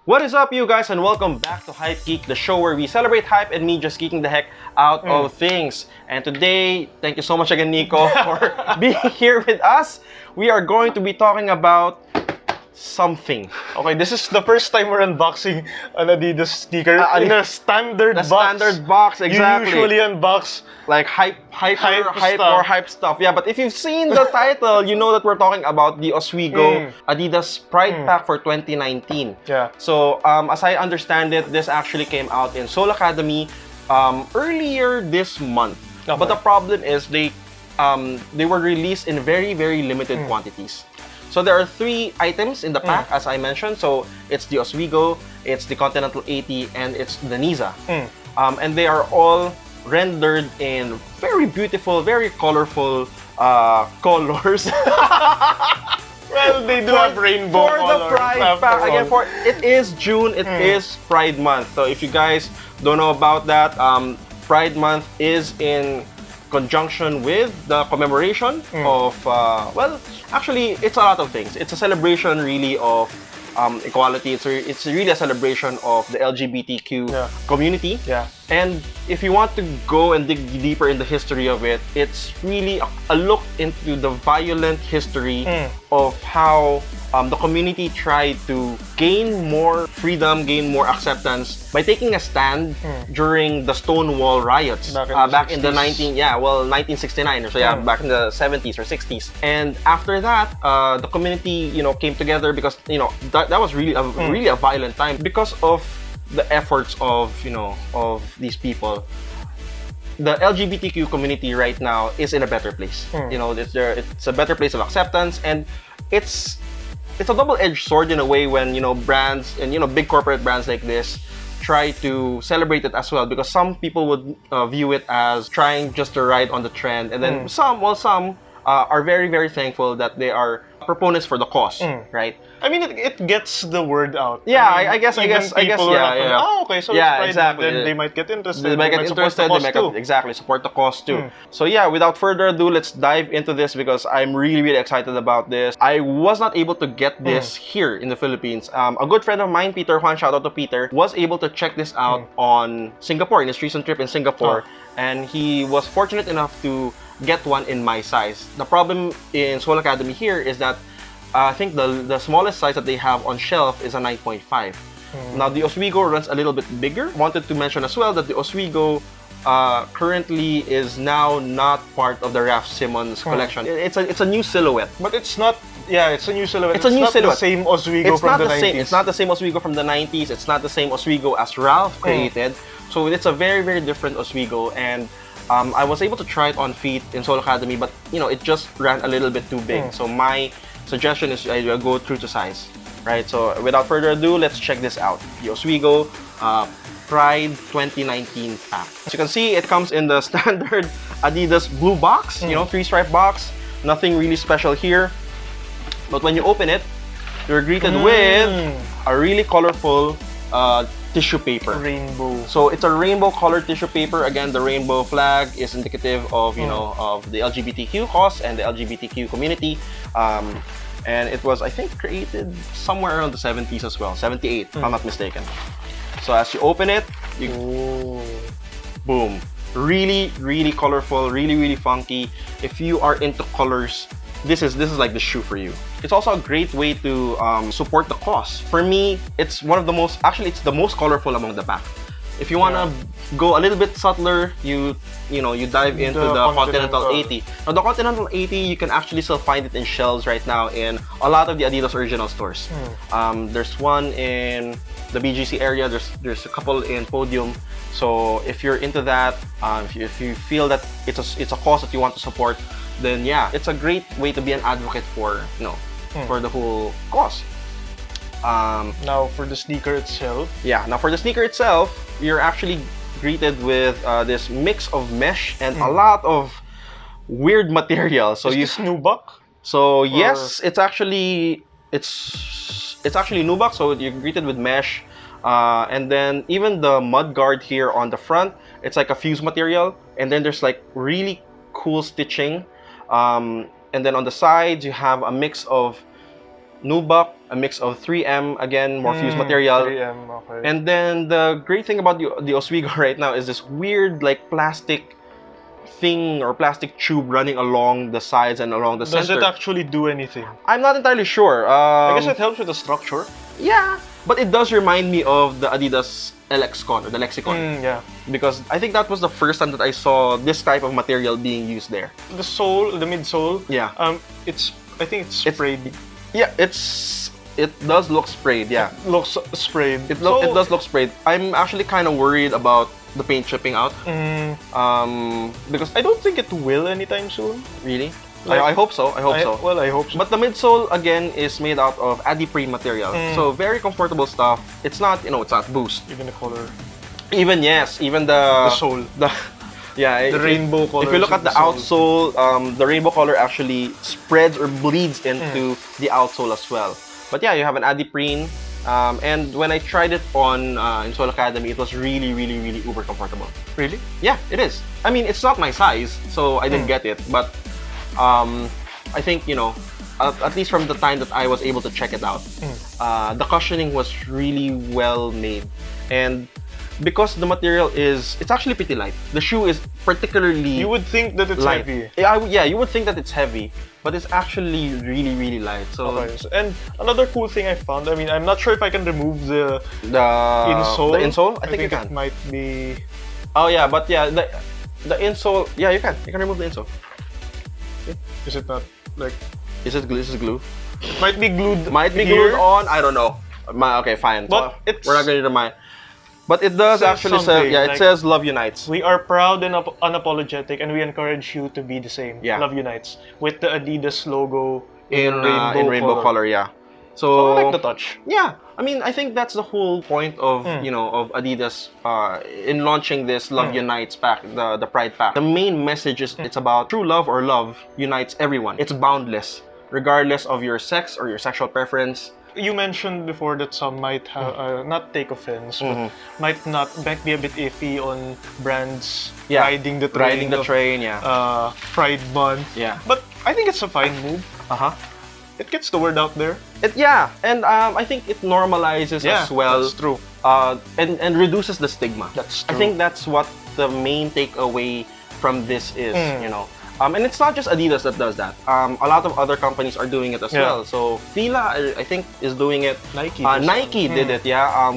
What is up, you guys, and welcome back to Hype Geek, the show where we celebrate hype and me just geeking the heck out of things. And today, thank you so much again, Nico, for being here with us. We are going to be talking about something. Okay, this is the first time we're unboxing an Adidas sneaker in a standard box. Standard box, exactly. You usually unbox like hype stuff. Yeah, but if you've seen the title, you know that we're talking about the Ozweego Adidas Pride Pack for 2019. Yeah. So, as I understand it, this actually came out in Seoul Academy earlier this month. Okay. But the problem is they were released in very, very limited quantities. So there are 3 items in the pack, as I mentioned. So it's the Ozweego, it's the Continental 80, and it's the Nizza. And they are all rendered in very beautiful, very colorful colors. Well, they do have rainbow for colors. The Pride Pack. Again, it is June, it is Pride Month. So if you guys don't know about that, Pride Month is in conjunction with the commemoration of, well, actually, it's a lot of things. It's a celebration, really, of equality. It's really a celebration of the LGBTQ community. Yeah. And if you want to go and dig deeper in the history of it, it's really a look into the violent history of how the community tried to gain more freedom, gain more acceptance by taking a stand during the Stonewall riots back in the 1969 or so, back in the 70s or 60s. And after that, the community, came together because, that was really a violent time because of the efforts of, of these people. The LGBTQ community right now is in a better place. It's a better place of acceptance, and it's a double-edged sword in a way when brands and big corporate brands like this try to celebrate it as well, because some people would view it as trying just to ride on the trend, and then some are very, very thankful that they are proponents for the cause, right? I mean, it gets the word out. Yeah, I guess, yeah. Oh, okay, so yeah, it's exactly. Then they might get interested. They might get interested. They might exactly support the cause too. So yeah, without further ado, let's dive into this because I'm really, really excited about this. I was not able to get this here in the Philippines. A good friend of mine, Peter Juan, shout out to Peter, was able to check this out on Singapore in his recent trip in Singapore, and he was fortunate enough to get one in my size. The problem in Seoul Academy here is that I think the smallest size that they have on shelf is a 9.5. Now the Ozweego runs a little bit bigger. Wanted to mention as well that the Ozweego currently is now not part of the Raf Simons collection. It's a new silhouette. But it's not. Yeah, it's a new silhouette. It's a new silhouette. The same Ozweego from the 90s. It's not the same Ozweego from the 90s. It's not the same Ozweego as Ralph created. So it's a very, very different Ozweego, and I was able to try it on feet in Seoul Academy, but it just ran a little bit too big. So my suggestion is I go true to size, right? So without further ado, let's check this out. The Ozweego Pride 2019 pack. As you can see, it comes in the standard Adidas blue box, 3-stripe box. Nothing really special here. But when you open it, you're greeted with a really colorful tissue paper. Rainbow. So it's a rainbow colored tissue paper. Again, the rainbow flag is indicative of of the LGBTQ cause and the LGBTQ community. And it was, I think, created somewhere around the 70s as well, 78 if I'm not mistaken. So as you open it, boom, really, really colorful, really, really funky. If you are into colors, this is like the shoe for you. It's also a great way to support the cause. For me, it's one of the most, actually it's the most colorful among the pack. If you want to go a little bit subtler, you dive into the Continental 80. Now the Continental 80, you can actually still find it in shelves right now in a lot of the Adidas original stores. There's one in the BGC area, there's a couple in Podium. So if you're into that, if you feel that it's a cause that you want to support, then yeah, it's a great way to be an advocate for for the whole cause. Now for the sneaker itself. Yeah, now for the sneaker itself, you're actually greeted with this mix of mesh and a lot of weird material. So Is this nubuck? So yes, it's actually nubuck. So you're greeted with mesh, and then even the mud guard here on the front, it's like a fuse material, and then there's like really cool stitching. And then on the sides, you have a mix of nubuck, a mix of 3M, again, more fused material. 3M, okay. And then the great thing about the Ozweego right now is this weird like plastic thing or plastic tube running along the sides and along the Does center. it actually do anything? I'm not entirely sure. I guess it helps with the structure. Yeah, but it does remind me of the Adidas LXCon or the Lexicon. Yeah. Because I think that was the first time that I saw this type of material being used there. The sole, the midsole. Yeah. I think it's sprayed. Yeah, it does look sprayed. Yeah. It looks sprayed. It does look sprayed. I'm actually kind of worried about the paint chipping out. Because I don't think it will anytime soon. really, Like, I hope so. I hope so. Well, I hope so. But the midsole again is made out of adiprene material, so very comfortable stuff. It's not, it's not boost. even the color, Even the sole, yeah, the rainbow color. If you look at the outsole, the rainbow color actually spreads or bleeds into the outsole as well. But yeah, you have an adiprene. And when I tried it on in Soul Academy, it was really, really, really uber comfortable. Really? Yeah, it is. I mean, it's not my size, so I didn't get it. But I think, at least from the time that I was able to check it out, the cushioning was really well made. And because the material it's actually pretty light. The shoe is particularly You would think that it's light. heavy. Yeah, you would think that it's heavy, but it's actually really, really light. So Okay. And another cool thing I found, I mean, I'm not sure if I can remove the insole. the insole, I think you it can. might be. Oh yeah, but yeah, the insole, yeah, you can remove the insole. Is it not like? Is it glue? Is it glue? Might be glued. Might be here. glued on. I don't know. Okay, fine. But So, we're not going to mind. But it does Says actually say, something, yeah, it like- says Love Unites. We are proud and unapologetic, and we encourage you to be the same. Yeah. Love unites with the Adidas logo in rainbow color, yeah. So I like the touch. Yeah, I mean, I think that's the whole point of of Adidas in launching this Love Unites pack, the Pride pack. The main message is it's about true love or love unites everyone. It's boundless, regardless of your sex or your sexual preference. You mentioned before that some might have not take offense, but might be a bit iffy on brands riding the train. Yeah. Pride Month. Yeah. But I think it's a fine move. It gets the word out there. And I think it normalizes as well. That's true. And reduces the stigma. That's true. I think that's what the main takeaway from this is, And it's not just Adidas that does that. A lot of other companies are doing it as well. So Fila, I think, is doing it. Nike did it,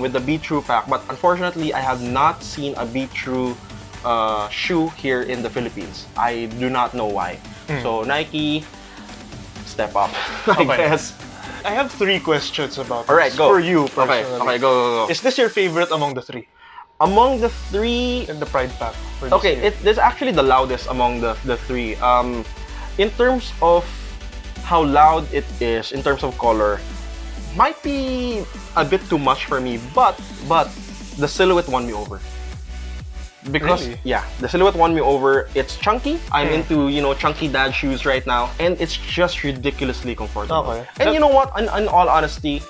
with the Be True pack. But unfortunately, I have not seen a Be True shoe here in the Philippines. I do not know why. So Nike, step up, I guess. I have 3 questions about All right, this go. for you personally. Okay, go. Is this your favorite among the 3? Among the 3, In the Pride pack. for this year? this is actually the loudest among the 3. In terms of how loud it is, in terms of color, might be a bit too much for me, but the silhouette won me over. Because Really? the silhouette won me over. It's chunky. I'm into chunky dad shoes right now, and it's just ridiculously comfortable. Okay. And you know what? In all honesty,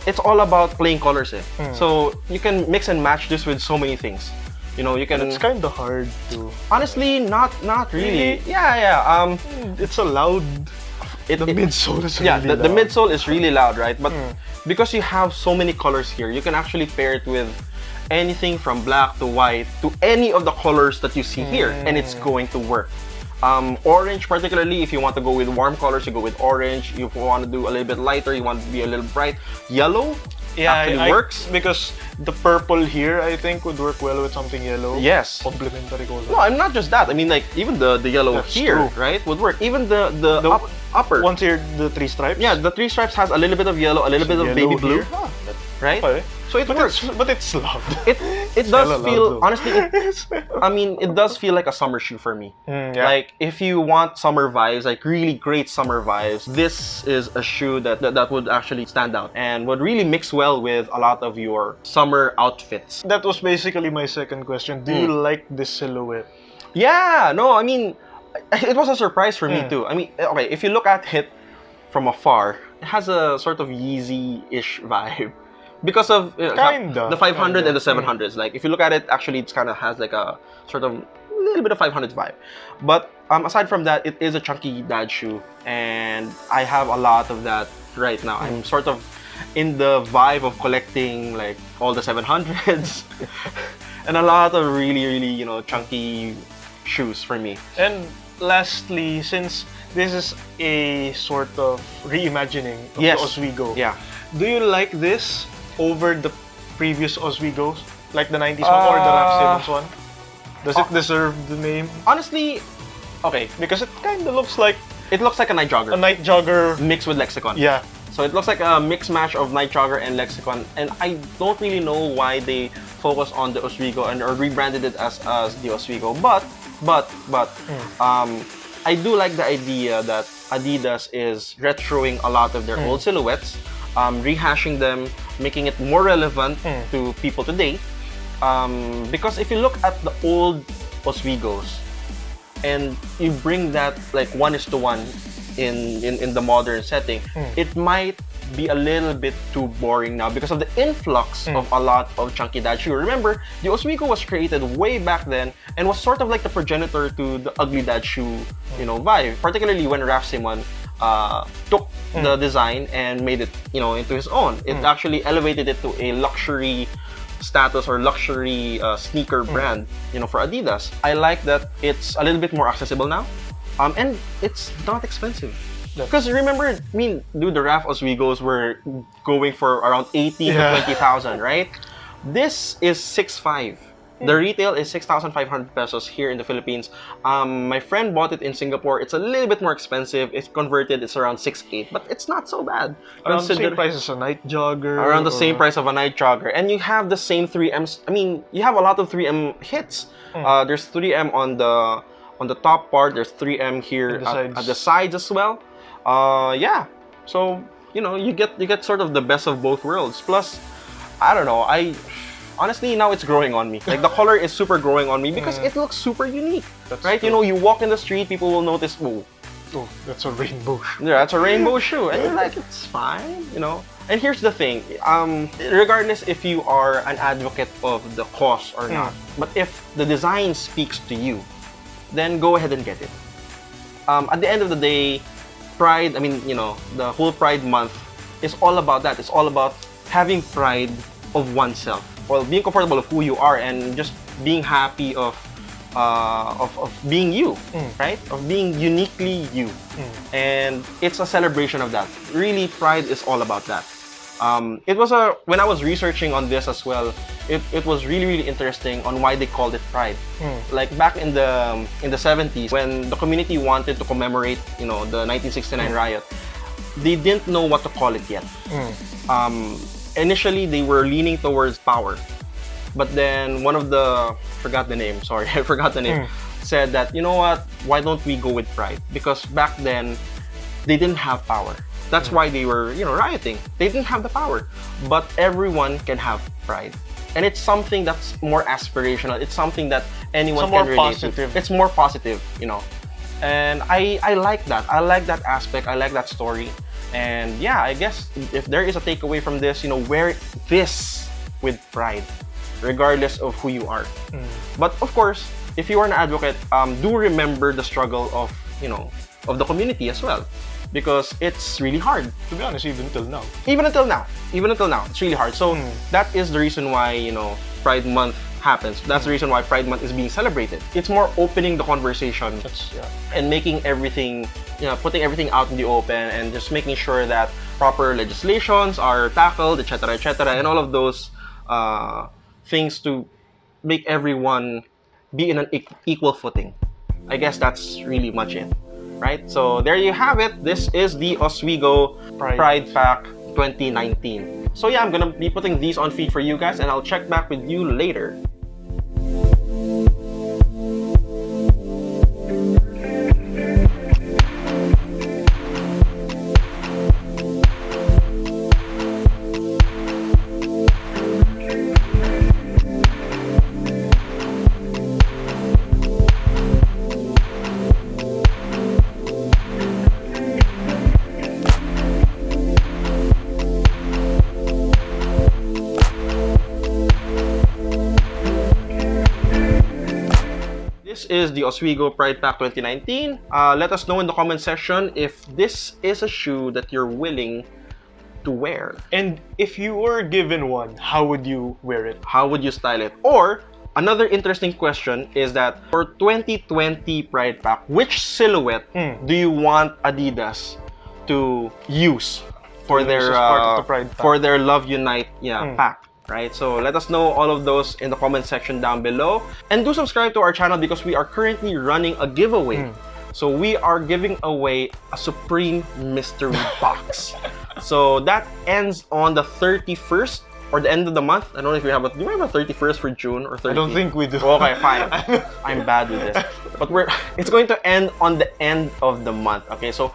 it's all about playing colors. So you can mix and match this with so many things. You can. It's kind of hard to. Honestly, not really. Really? Yeah. It's a loud. The midsole is really the loud. midsole is really loud, right? But because you have so many colors here, you can actually pair it with anything from black to white to any of the colors that you see here, and it's going to work. Orange, particularly, if you want to go with warm colors, you go with orange. If you want to do a little bit lighter, you want to be a little bright. Yellow actually works. Because the purple here, I think, would work well with something yellow. Yes. Complementary color. No, I'm not just that. I mean, like, even the yellow That's here, true. right, would work. Even the upper. Once here, the 3 stripes. Yeah, the 3 stripes has a little bit of yellow, a little bit of Yellow baby blue, here. right? Okay. So it works. But it's loud. It does hella feel, loud, though. honestly, it does feel like a summer shoe for me. Yeah. Like, if you want summer vibes, like really great summer vibes, this is a shoe that would actually stand out and would really mix well with a lot of your summer outfits. That was basically my second question. Do you like this silhouette? Yeah, no, I mean, it was a surprise for me too. I mean, okay, if you look at it from afar, it has a sort of Yeezy-ish vibe. Because of Kinda. the 500 and the 700s. Like, if you look at it, actually, it kind of has like a sort of little bit of 500 vibe. But aside from that, it is a chunky dad shoe, and I have a lot of that right now. I'm sort of in the vibe of collecting like all the 700s and a lot of really, you know, chunky shoes for me. And lastly, since this is a sort of reimagining of Yes. the Ozweego, Yeah. do you like this over the previous Ozweegos, like the 90s one or the Raf Simons one? Does it deserve the name? Honestly, okay, Because it kind of looks like it looks like a night jogger a night jogger. mixed with Lexicon. Yeah. So it looks like a mixed match of night jogger and Lexicon, and I don't really know why they focus on the Ozweego and or rebranded it as the Ozweego. But I do like the idea that Adidas is retroing a lot of their old silhouettes, rehashing them, making it more relevant to people today. Because if you look at the old Ozweegos and you bring that like 1:1 in the modern setting, it might be a little bit too boring now because of the influx of a lot of chunky dad shoe. Remember, the Ozweego was created way back then and was sort of like the progenitor to the ugly dad shoe, you know, vibe. Particularly when Raf Simon took the design and made it, you know, into his own. It actually elevated it to a luxury status or luxury sneaker brand, you know, for Adidas. I like that it's a little bit more accessible now, and it's not expensive. Because remember, I mean, dude, the Raf Ozweegos were going for around 80 to 20,000, right? This is 6.5. The retail is 6,500 pesos here in the Philippines. My friend bought it in Singapore. It's a little bit more expensive. It's converted, it's around 6.8, but it's not so bad. Around the same price as a night jogger. Around the same price of a night jogger. And you have the same 3Ms. I mean, you have a lot of 3M hits. There's 3M on the top part. There's 3M here at the sides as well. Yeah. So, you know, you get sort of the best of both worlds. Plus, I don't know, honestly, now it's growing on me. Like, the color is super growing on me because it looks super unique. That's right? true. You know, you walk in the street, people will notice, oh, that's a rainbow shoe. yeah, that's a rainbow shoe. And you're like, it's fine, you know? And here's the thing, regardless if you are an advocate of the cause or not, but if the design speaks to you, then go ahead and get it. At the end of the day, Pride, I mean, you know, the whole Pride month is all about that. It's all about having pride of oneself. Well, being comfortable of who you are and just being happy of being you, right? Of being uniquely you. And it's a celebration of that. Really, Pride is all about that. It was when I was researching on this as well, it was really interesting on why they called it Pride. Like back in the 70s, when the community wanted to commemorate, you know, the 1969 riot, they didn't know what to call it yet. Initially, they were leaning towards power, but then one of the forgot the name, said that, you know what? Why don't we go with Pride? Because back then, they didn't have power. That's why they were, you know, rioting. They didn't have the power, but everyone can have pride, and it's something that's more aspirational. It's something that anyone can relate to. It's more positive, you know. And I like that. I like that aspect. I like that story. And yeah, I guess if there is a takeaway from this, you know, wear this with pride, regardless of who you are. But of course, if you are an advocate, do remember the struggle of, you know, of the community as well. Because it's really hard. To be honest, even until now, it's really hard. So that is the reason why, you know, Pride Month happens. That's the reason why Pride Month is being celebrated. It's more opening the conversation and making everything, you know, putting everything out in the open and just making sure that proper legislations are tackled, etc., and all of those things to make everyone be in an equal footing. I guess that's really much it. Right? So there you have it. This is the Ozweego Pride Pack 2019. So yeah, I'm gonna be putting these on feed for you guys, and I'll check back with you later. this is the Ozweego Pride Pack 2019. Let us know in the comment section if this is a shoe that you're willing to wear. And if you were given one, how would you wear it? How would you style it? Or another interesting question is that for 2020 Pride Pack, which silhouette do you want Adidas to use for their for their Love Unite pack? Right? So let us know all of those in the comment section down below. And do subscribe to our channel because we are currently running a giveaway. So we are giving away a Supreme Mystery Box. So that ends on the 31st or the end of the month. I don't know if we have do we have a 31st for June or 30th? I don't think we do. Okay, fine. I'm bad with this. But it's going to end on the end of the month. Okay, so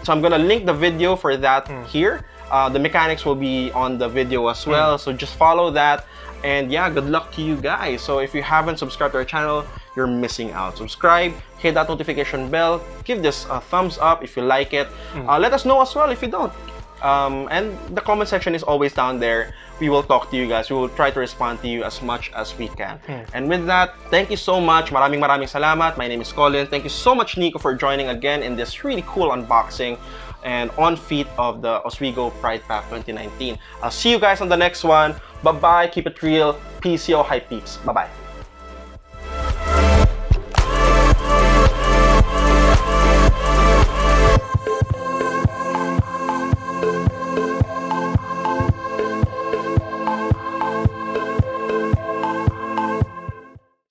I'm gonna link the video for that here. The mechanics will be on the video as well, so just follow that. And yeah, good luck to you guys. So if you haven't subscribed to our channel, you're missing out. Subscribe, hit that notification bell, give this a thumbs up if you like it. Let us know as well if you don't. And the comment section is always down there. We will talk to you guys. We will try to respond to you as much as we can. And with that, thank you so much. Maraming salamat. My name is Colin. Thank you so much, Nico, for joining again in this really cool unboxing and on feet of the Ozweego Pride Pack 2019. I'll see you guys on the next one. Bye-bye. Keep it real. Peace, yo, hi peeps. Bye-bye.